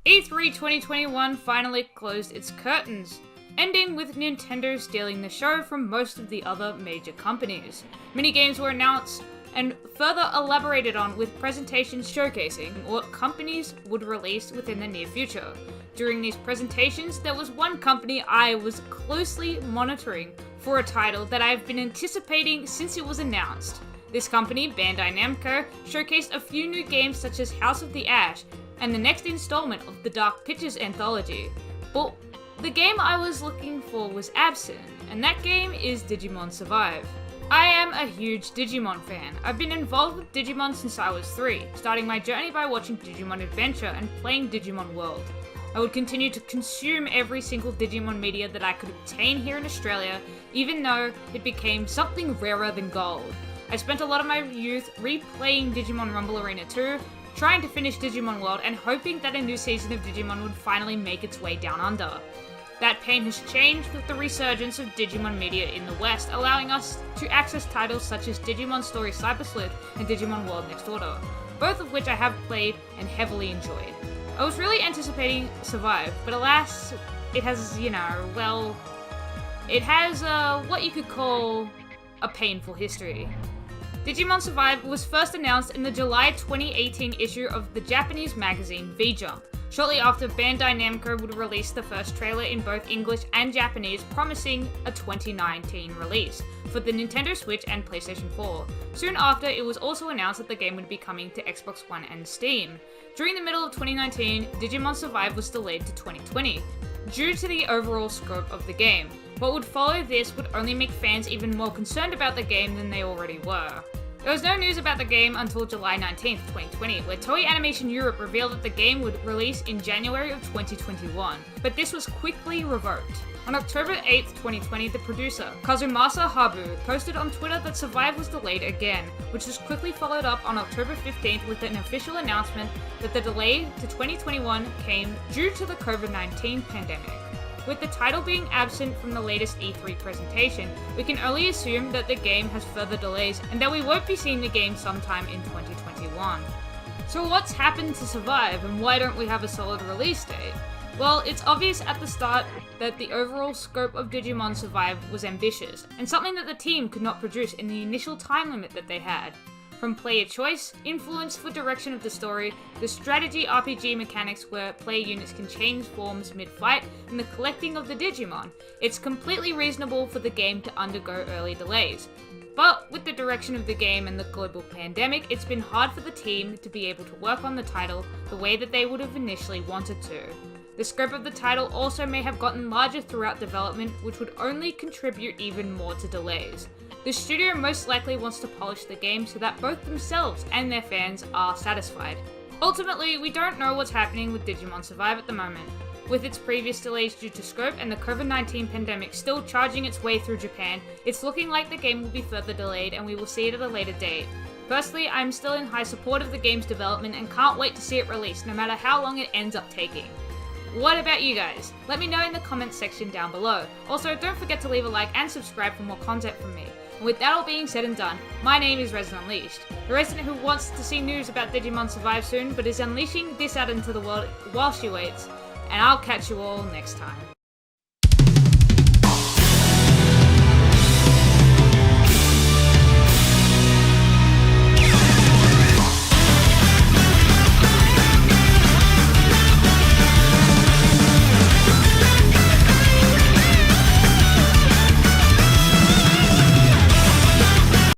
E3 2021 finally closed its curtains, ending with Nintendo stealing the show from most of the other major companies. Many games were announced and further elaborated on with presentations showcasing what companies would release within the near future. During these presentations, there was one company I was closely monitoring for a title that I've been anticipating since it was announced. This company, Bandai Namco, showcased a few new games such as House of the Ash and the next installment of the Dark Pictures anthology. But the game I was looking for was absent, and that game is Digimon Survive. I am a huge Digimon fan. I've been involved with Digimon since I was 3, starting my journey by watching Digimon Adventure and playing Digimon World. I would continue to consume every single Digimon media that I could obtain here in Australia, even though it became something rarer than gold. I spent a lot of my youth replaying Digimon Rumble Arena 2, trying to finish Digimon World, and hoping that a new season of Digimon would finally make its way down under. That pain has changed with the resurgence of Digimon media in the West, allowing us to access titles such as Digimon Story Cyber Sleuth and Digimon World Next Order, both of which I have played and heavily enjoyed. I was really anticipating Survive, but alas, it has, what you could call a painful history. Digimon Survive was first announced in the July 2018 issue of the Japanese magazine V-Jump. Shortly after, Bandai Namco would release the first trailer in both English and Japanese, promising a 2019 release for the Nintendo Switch and PlayStation 4. Soon after, it was also announced that the game would be coming to Xbox One and Steam. During the middle of 2019, Digimon Survive was delayed to 2020, due to the overall scope of the game. What would follow this would only make fans even more concerned about the game than they already were. There was no news about the game until July 19th, 2020, where Toei Animation Europe revealed that the game would release in January of 2021, but this was quickly revoked. On October 8th, 2020, the producer, Kazumasa Habu, posted on Twitter that Survive was delayed again, which was quickly followed up on October 15th with an official announcement that the delay to 2021 came due to the COVID-19 pandemic. With the title being absent from the latest E3 presentation, we can only assume that the game has further delays and that we won't be seeing the game sometime in 2021. So what's happened to Survive, and why don't we have a solid release date? Well, it's obvious at the start that the overall scope of Digimon Survive was ambitious, and something that the team could not produce in the initial time limit that they had. From player choice, influence for direction of the story, the strategy RPG mechanics where player units can change forms mid-fight, and the collecting of the Digimon, it's completely reasonable for the game to undergo early delays. But with the direction of the game and the global pandemic, it's been hard for the team to be able to work on the title the way that they would have initially wanted to. The scope of the title also may have gotten larger throughout development, which would only contribute even more to delays. The studio most likely wants to polish the game so that both themselves and their fans are satisfied. Ultimately, we don't know what's happening with Digimon Survive at the moment. With its previous delays due to scope and the COVID-19 pandemic still charging its way through Japan, it's looking like the game will be further delayed and we will see it at a later date. Personally, I'm still in high support of the game's development and can't wait to see it released, no matter how long it ends up taking. What about you guys? Let me know in the comments section down below. Also, don't forget to leave a like and subscribe for more content from me. And with that all being said and done, my name is Resident Unleashed, the resident who wants to see news about Digimon Survive soon, but is unleashing this out into the world while she waits, and I'll catch you all next time.